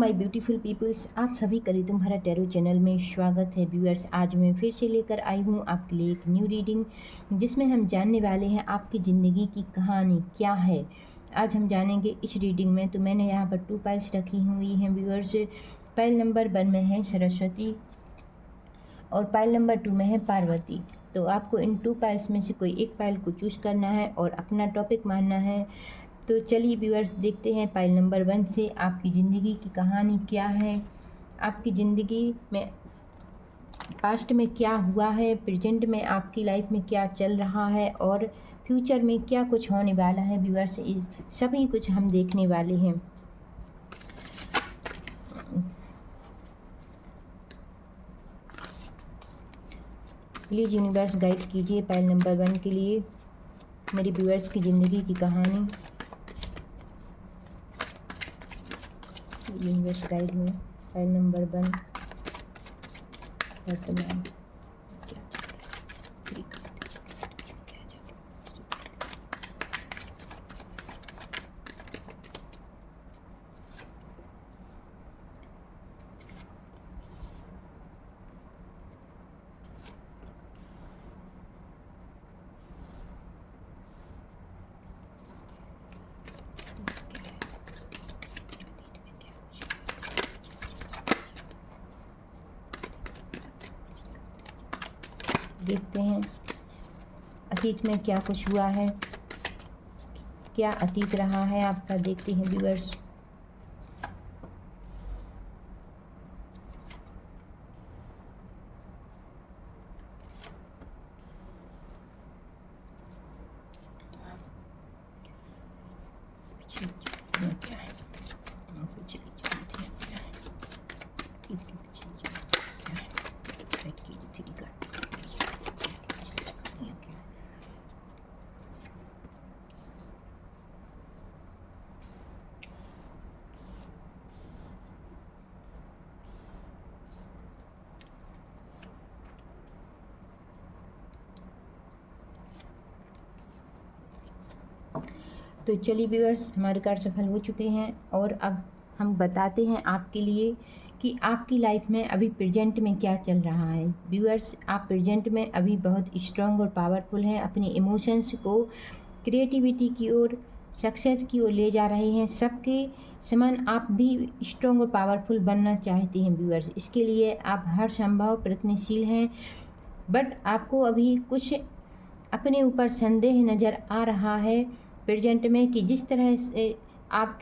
My beautiful peoples, आप सभी का तुम्हारा टैरो चैनल में स्वागत है। व्यूअर्स, आज मैं फिर से लेकर आई हूँ आपके लिए एक न्यू रीडिंग, जिसमें हम जानने वाले हैं आपकी ज़िंदगी की कहानी क्या है। आज हम जानेंगे इस रीडिंग में। तो मैंने यहाँ पर 2 पाइल्स रखी हुई हैं व्यूअर्स। पाइल नंबर 1 में है सरस्वती और पाइल नंबर 2 में है पार्वती। तो आपको इन 2 पाइल्स में से कोई एक पाइल को चूज़ करना है और अपना टॉपिक मानना है। तो चलिए व्यूअर्स, देखते हैं पाइल नंबर 1 से आपकी ज़िंदगी की कहानी क्या है। आपकी ज़िंदगी में पास्ट में क्या हुआ है, प्रेजेंट में आपकी लाइफ में क्या चल रहा है और फ्यूचर में क्या कुछ होने वाला है। व्यूअर्स, इस सभी कुछ हम देखने वाले हैं। प्लीज़ यूनिवर्स गाइड कीजिए पाइल नंबर 1 के लिए मेरे व्यूअर्स की ज़िंदगी की कहानी। यूनिवर्स गाइड में पाइल नंबर 1 वर्तमान देखते हैं अतीत में क्या कुछ हुआ है, क्या अतीत रहा है आपका। देखते हैं व्यूअर्स। तो चलिए व्यूअर्स, हमारे कार्ड सफल हो चुके हैं और अब हम बताते हैं आपके लिए कि आपकी लाइफ में अभी प्रेजेंट में क्या चल रहा है। व्यूअर्स, आप प्रेजेंट में अभी बहुत स्ट्रॉन्ग और पावरफुल हैं। अपने इमोशंस को क्रिएटिविटी की ओर, सक्सेस की ओर ले जा रहे हैं। सबके समान आप भी स्ट्रॉन्ग और पावरफुल बनना चाहते हैं व्यूअर्स। इसके लिए आप हर संभव प्रयत्नशील हैं, बट आपको अभी कुछ अपने ऊपर संदेह नज़र आ रहा है प्रेजेंट में कि जिस तरह से आप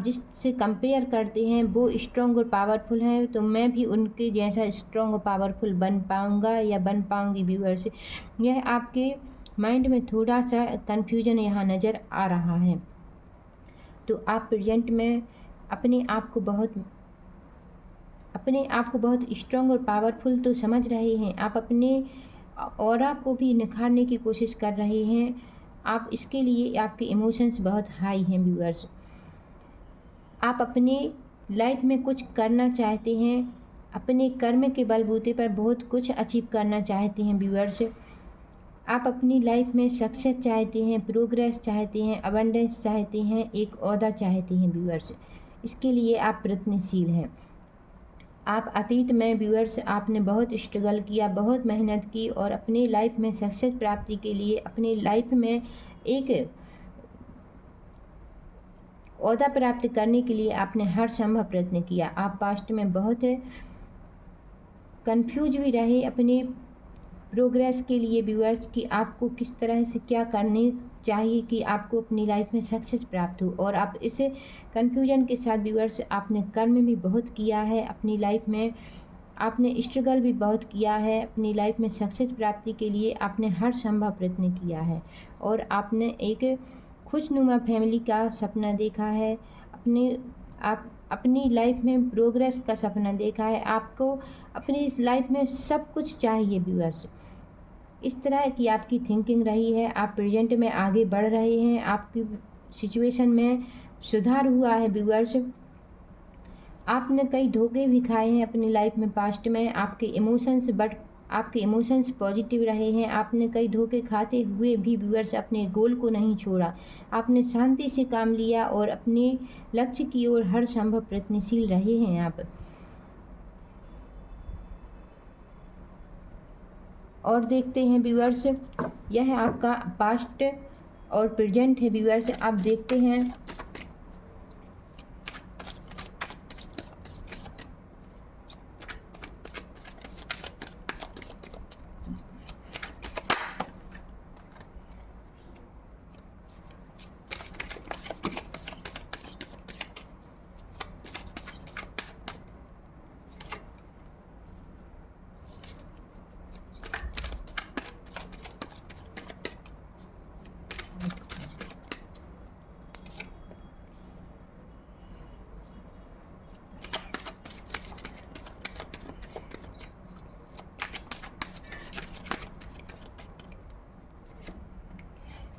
जिससे कंपेयर करते हैं वो स्ट्रॉन्ग और पावरफुल हैं, तो मैं भी उनके जैसा स्ट्रॉन्ग और पावरफुल बन पाऊँगा या बन पाऊँगी। व्यूअर्स, यह आपके माइंड में थोड़ा सा कन्फ्यूजन यहाँ नज़र आ रहा है। तो आप प्रेजेंट में अपने आप को बहुत स्ट्रॉन्ग और पावरफुल तो समझ रहे हैं। आप अपने ऑरा को भी निखारने की कोशिश कर रहे हैं। आप इसके लिए आपके इमोशंस बहुत हाई हैं व्यूअर्स। आप अपनी लाइफ में कुछ करना चाहते हैं, अपने कर्म के बलबूते पर बहुत कुछ अचीव करना चाहते हैं व्यूअर्स। आप अपनी लाइफ में सक्सेस चाहते हैं, प्रोग्रेस चाहते हैं, अबंडेंस चाहते हैं, एक ओहदा चाहते हैं व्यूअर्स। इसके लिए आप प्रयत्नशील हैं। आप अतीत में व्यूअर्स आपने बहुत स्ट्रगल किया, बहुत मेहनत की और अपनी लाइफ में सक्सेस प्राप्ति के लिए, अपनी लाइफ में एक ओहदा प्राप्त करने के लिए आपने हर संभव प्रयत्न किया। आप पास्ट में बहुत कंफ्यूज भी रहे अपने प्रोग्रेस के लिए व्यूअर्स कि आपको किस तरह से क्या करने चाहिए कि आपको अपनी लाइफ में सक्सेस प्राप्त हो। और आप इस कन्फ्यूजन के साथ व्यूअर्स आपने कर्म भी बहुत किया है अपनी लाइफ में, आपने स्ट्रगल भी बहुत किया है। अपनी लाइफ में सक्सेस प्राप्ति के लिए आपने हर संभव प्रयत्न किया है और आपने एक खुशनुमा फैमिली का सपना देखा है। आप अपनी लाइफ में प्रोग्रेस का सपना देखा है। आपको अपनी लाइफ में सब कुछ चाहिए व्यूअर्स। इस तरह की आपकी थिंकिंग रही है। आप प्रेजेंट में आगे बढ़ रहे हैं, आपकी सिचुएशन में सुधार हुआ है व्यूअर्स। आपने कई धोखे भी खाए हैं अपनी लाइफ में पास्ट में। आपके इमोशंस आपके इमोशंस पॉजिटिव रहे हैं। आपने कई धोखे खाते हुए भी व्यूअर्स अपने गोल को नहीं छोड़ा। आपने शांति से काम लिया और अपने लक्ष्य की ओर हर संभव प्रयत्नशील रहे हैं आप। और देखते हैं व्यूअर्स, यह आपका पास्ट और प्रेजेंट है व्यूअर्स। आप देखते हैं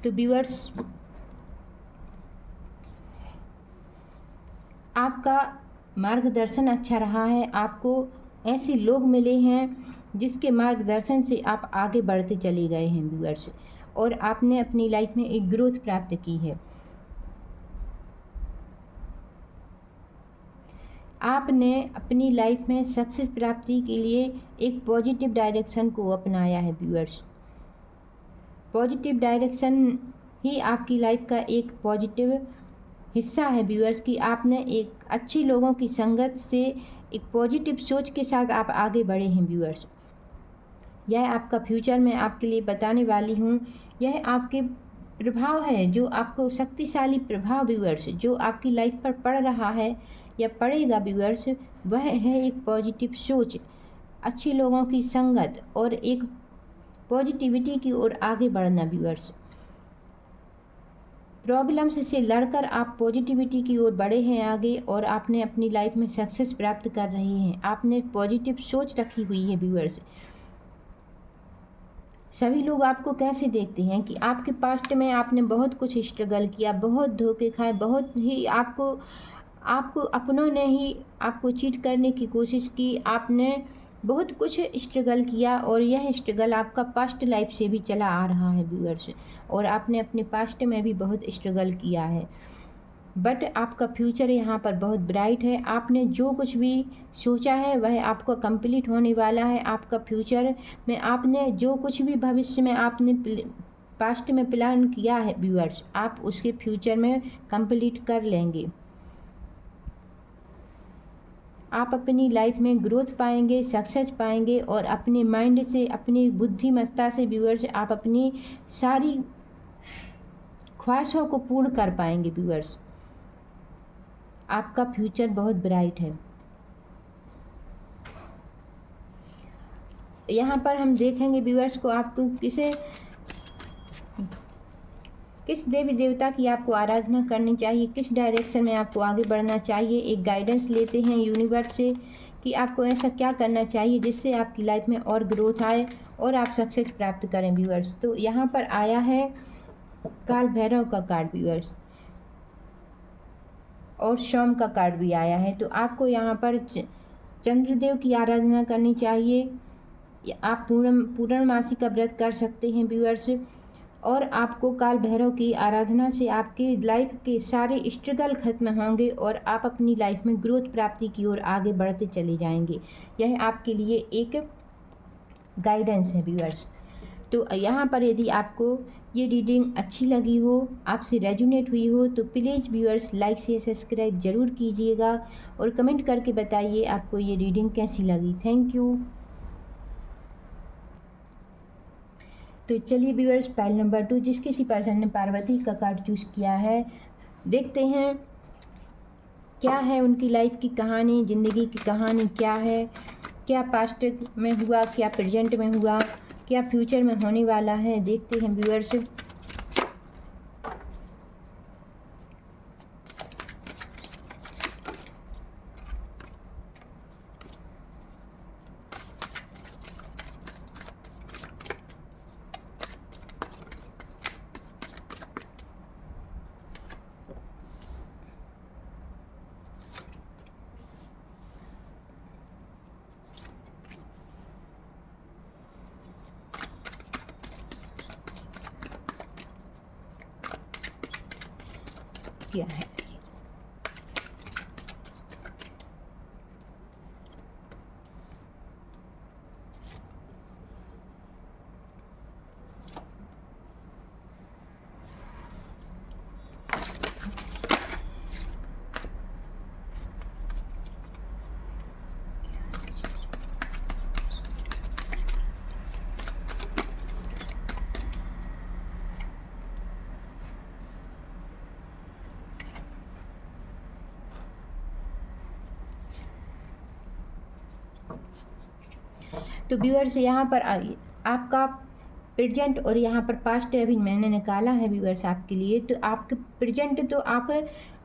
तो व्यूअर्स, आपका मार्गदर्शन अच्छा रहा है। आपको ऐसे लोग मिले हैं जिसके मार्गदर्शन से आप आगे बढ़ते चले गए हैं व्यूअर्स, और आपने अपनी लाइफ में एक ग्रोथ प्राप्त की है। आपने अपनी लाइफ में सक्सेस प्राप्ति के लिए एक पॉजिटिव डायरेक्शन को अपनाया है व्यूअर्स। पॉजिटिव डायरेक्शन ही आपकी लाइफ का एक पॉजिटिव हिस्सा है व्यूअर्स, कि आपने एक अच्छे लोगों की संगत से एक पॉजिटिव सोच के साथ आप आगे बढ़े हैं व्यूअर्स। यह आपका फ्यूचर मैं आपके लिए बताने वाली हूँ। यह आपके प्रभाव है, जो आपको शक्तिशाली प्रभाव व्यूअर्स जो आपकी लाइफ पर पड़ रहा है या पड़ेगा व्यूअर्स, वह है एक पॉजिटिव सोच, अच्छे लोगों की संगत और एक पॉजिटिविटी की ओर आगे बढ़ना व्यूअर्स। प्रॉब्लम्स से लड़कर आप पॉजिटिविटी की ओर बढ़े हैं आगे, और आपने अपनी लाइफ में सक्सेस प्राप्त कर रहे हैं। आपने पॉजिटिव सोच रखी हुई है व्यूअर्स। सभी लोग आपको कैसे देखते हैं कि आपके पास्ट में आपने बहुत कुछ स्ट्रगल किया, बहुत धोखे खाए, बहुत ही आपको अपनों ने ही आपको चीट करने की कोशिश की। आपने बहुत कुछ स्ट्रगल किया, और यह स्ट्रगल आपका पास्ट लाइफ से भी चला आ रहा है व्यूअर्स, और आपने अपने पास्ट में भी बहुत स्ट्रगल किया है। बट आपका फ्यूचर यहाँ पर बहुत ब्राइट है। आपने जो कुछ भी सोचा है वह आपको कंप्लीट होने वाला है। आपका फ्यूचर में आपने जो कुछ भी भविष्य में आपने पास्ट में प्लान किया है व्यूअर्स, आप उसके फ्यूचर में कंप्लीट कर लेंगे। आप अपनी लाइफ में ग्रोथ पाएंगे, सक्सेस पाएंगे, और अपने माइंड से, अपनी बुद्धिमत्ता से व्यूअर्स आप अपनी सारी ख्वाहिशों को पूर्ण कर पाएंगे व्यूअर्स। आपका फ्यूचर बहुत ब्राइट है। यहाँ पर हम देखेंगे व्यूअर्स को आपको किस देवी देवता की आपको आराधना करनी चाहिए, किस डायरेक्शन में आपको आगे बढ़ना चाहिए। एक गाइडेंस लेते हैं यूनिवर्स से कि आपको ऐसा क्या करना चाहिए जिससे आपकी लाइफ में और ग्रोथ आए और आप सक्सेस प्राप्त करें व्यूअर्स। तो यहाँ पर आया है काल भैरव का कार्ड व्यूअर्स, और सोम का कार्ड भी आया है। तो आपको यहाँ पर चंद्रदेव की आराधना करनी चाहिए। आप पूर्णमासी का व्रत कर सकते हैं व्यूअर्स, और आपको काल भैरव की आराधना से आपके लाइफ के सारे स्ट्रगल खत्म होंगे और आप अपनी लाइफ में ग्रोथ प्राप्ति की ओर आगे बढ़ते चले जाएंगे। यह आपके लिए एक गाइडेंस है व्यूअर्स। तो यहाँ पर यदि आपको ये रीडिंग अच्छी लगी हो, आपसे रेजोनेट हुई हो, तो प्लीज़ व्यूअर्स लाइक से सब्सक्राइब ज़रूर कीजिएगा, और कमेंट करके बताइए आपको ये रीडिंग कैसी लगी। Thank you. तो चलिए व्यूअर्स, पाइल नंबर 2, जिस किसी पर्सन ने पार्वती का कार्ड चूज़ किया है, देखते हैं क्या है उनकी लाइफ की कहानी, ज़िंदगी की कहानी क्या है, क्या पास्ट में हुआ, क्या प्रेजेंट में हुआ, क्या फ्यूचर में होने वाला है। देखते हैं व्यूअर्स। क्या है। तो व्यूअर्स यहाँ पर आपका प्रेजेंट और यहाँ पर पास्ट अभी मैंने निकाला है व्यूअर्स आपके लिए। तो आपके प्रेजेंट तो आप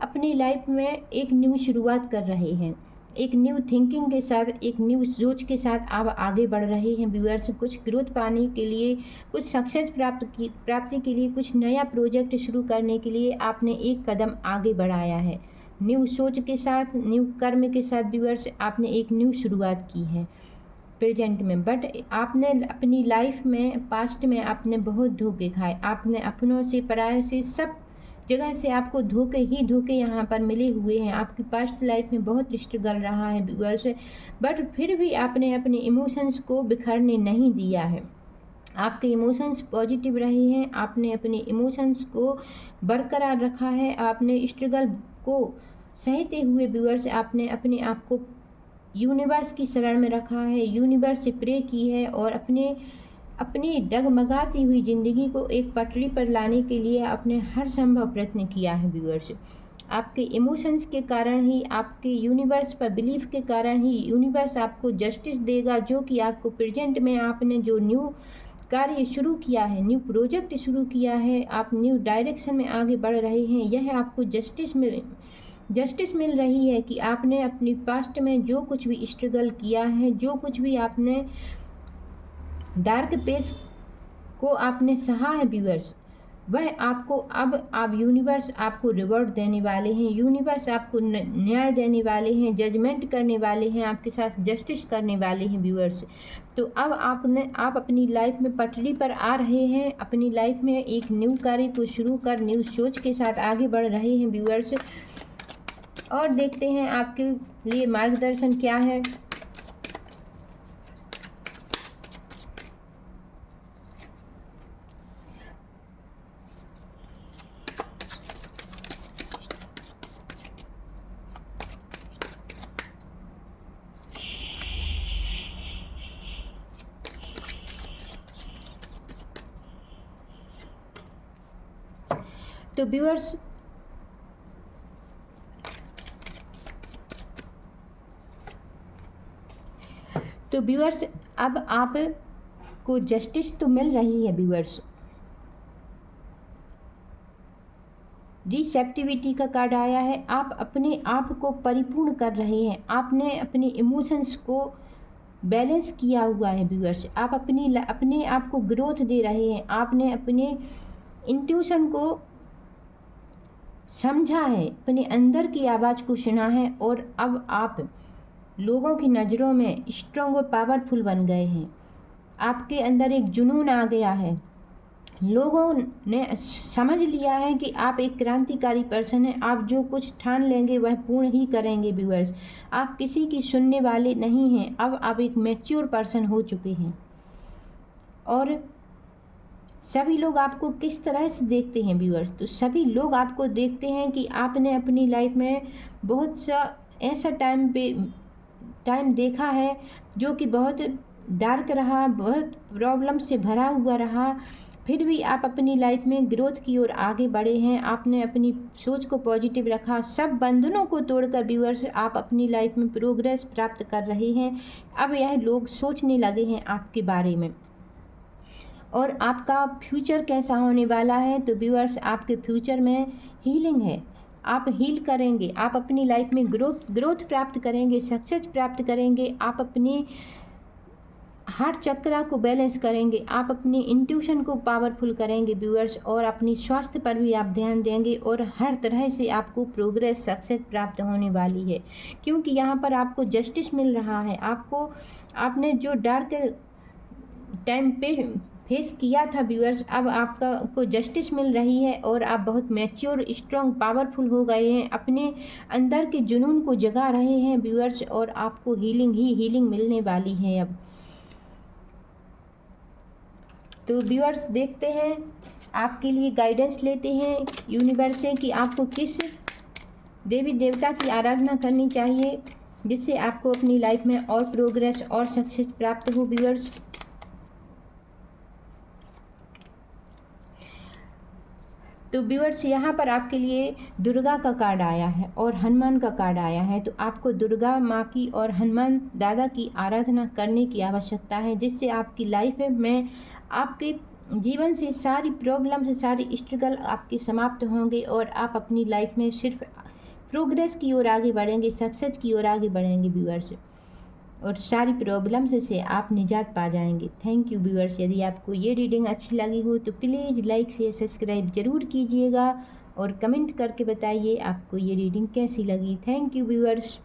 अपनी लाइफ में एक न्यू शुरुआत कर रहे हैं, एक न्यू थिंकिंग के साथ, एक न्यू सोच के साथ आप आगे बढ़ रहे हैं व्यूअर्स। कुछ ग्रोथ पाने के लिए, कुछ सक्सेस प्राप्ति के लिए, कुछ नया प्रोजेक्ट शुरू करने के लिए आपने एक कदम आगे बढ़ाया है। न्यू सोच के साथ, न्यू कर्म के साथ व्यूअर्स आपने एक न्यू शुरुआत की है प्रेजेंट में। बट आपने अपनी लाइफ में, पास्ट में आपने बहुत धोखे खाए। आपने अपनों से, पराये से, सब जगह से आपको धोखे ही धोखे यहाँ पर मिले हुए हैं। आपकी पास्ट लाइफ में बहुत स्ट्रगल रहा है व्यूअर्स, बट फिर भी आपने अपने इमोशंस को बिखरने नहीं दिया है। आपके इमोशंस पॉजिटिव रहे हैं, आपने अपने इमोशंस को बरकरार रखा है। आपने स्ट्रगल को सहते हुए व्यूअर्स आपने अपने आप को यूनिवर्स की शरण में रखा है, यूनिवर्स से प्रे की है और अपनी डगमगाती हुई ज़िंदगी को एक पटरी पर लाने के लिए आपने हर संभव प्रयत्न किया है व्यूअर्स। आपके इमोशंस के कारण ही, आपके यूनिवर्स पर बिलीफ के कारण ही यूनिवर्स आपको जस्टिस देगा, जो कि आपको प्रेजेंट में आपने जो न्यू कार्य शुरू किया है, न्यू प्रोजेक्ट शुरू किया है, आप न्यू डायरेक्शन में आगे बढ़ रहे हैं, यह आपको जस्टिस मिल रही है कि आपने अपनी पास्ट में जो कुछ भी स्ट्रगल किया है, जो कुछ भी आपने डार्क पेज को आपने सहा है व्यूअर्स, वह आपको अब आप यूनिवर्स आपको रिवॉर्ड देने वाले हैं। यूनिवर्स आपको न्याय देने वाले हैं, जजमेंट करने वाले हैं, आपके साथ जस्टिस करने वाले हैं व्यूअर्स। तो अब आप अपनी लाइफ में पटरी पर आ रहे हैं, अपनी लाइफ में एक न्यू कार्य को शुरू कर न्यू सोच के साथ आगे बढ़ रहे हैं व्यूअर्स। और देखते हैं आपके लिए मार्गदर्शन क्या है। तो व्यूअर्स अब आप को जस्टिस तो मिल रही है व्यूअर्स। रिसेप्टिविटी का कार्ड आया है। आप अपने आप को परिपूर्ण कर रहे हैं, आपने अपने इमोशंस को बैलेंस किया हुआ है व्यूअर्स। आप अपने आप को ग्रोथ दे रहे हैं, आपने अपने इंट्यूशन को समझा है, अपने अंदर की आवाज़ को सुना है और अब आप लोगों की नज़रों में स्ट्रॉन्ग और पावरफुल बन गए हैं। आपके अंदर एक जुनून आ गया है, लोगों ने समझ लिया है कि आप एक क्रांतिकारी पर्सन हैं। आप जो कुछ ठान लेंगे वह पूर्ण ही करेंगे व्यूअर्स। आप किसी की सुनने वाले नहीं हैं, अब आप एक मैच्योर पर्सन हो चुके हैं। और सभी लोग आपको किस तरह से देखते हैं व्यूअर्स, तो सभी लोग आपको देखते हैं कि आपने अपनी लाइफ में बहुत सा ऐसा टाइम देखा है जो कि बहुत डार्क रहा, बहुत प्रॉब्लम से भरा हुआ रहा, फिर भी आप अपनी लाइफ में ग्रोथ की ओर आगे बढ़े हैं। आपने अपनी सोच को पॉजिटिव रखा, सब बंधनों को तोड़कर व्यूअर्स आप अपनी लाइफ में प्रोग्रेस प्राप्त कर रहे हैं। अब यह लोग सोचने लगे हैं आपके बारे में। और आपका फ्यूचर कैसा होने वाला है, तो व्यूअर्स आपके फ्यूचर में हीलिंग है। आप हील करेंगे, आप अपनी लाइफ में ग्रोथ प्राप्त करेंगे, सक्सेस प्राप्त करेंगे, आप अपने हार्ट चक्रा को बैलेंस करेंगे, आप अपनी इंट्यूशन को पावरफुल करेंगे व्यूअर्स, और अपनी स्वास्थ्य पर भी आप ध्यान देंगे और हर तरह से आपको प्रोग्रेस, सक्सेस प्राप्त होने वाली है। क्योंकि यहाँ पर आपको जस्टिस मिल रहा है। आपने जो डार्क टाइम पे फेस किया था व्यूअर्स, अब आपका को जस्टिस मिल रही है और आप बहुत मैच्योर, स्ट्रॉन्ग, पावरफुल हो गए हैं, अपने अंदर के जुनून को जगा रहे हैं व्यूअर्स, और आपको हीलिंग ही हीलिंग मिलने वाली है अब। तो व्यूअर्स देखते हैं, आपके लिए गाइडेंस लेते हैं यूनिवर्स से कि आपको किस देवी देवता की आराधना करनी चाहिए जिससे आपको अपनी लाइफ में और प्रोग्रेस और सक्सेस प्राप्त हो व्यूअर्स। तो व्यूअर्स यहाँ पर आपके लिए दुर्गा का कार्ड आया है और हनुमान का कार्ड आया है। तो आपको दुर्गा माँ की और हनुमान दादा की आराधना करने की आवश्यकता है जिससे आपकी लाइफ में आपके जीवन से सारी प्रॉब्लम से सारी स्ट्रगल आपके समाप्त होंगे और आप अपनी लाइफ में सिर्फ प्रोग्रेस की ओर आगे बढ़ेंगे, सक्सेस की ओर आगे बढ़ेंगे व्यूअर्स, और सारी प्रॉब्लम्स से आप निजात पा जाएंगे। Thank you viewers. यदि आपको ये रीडिंग अच्छी लगी हो तो प्लीज़ लाइक शेयर सब्सक्राइब ज़रूर कीजिएगा और कमेंट करके बताइए आपको ये रीडिंग कैसी लगी। Thank you viewers.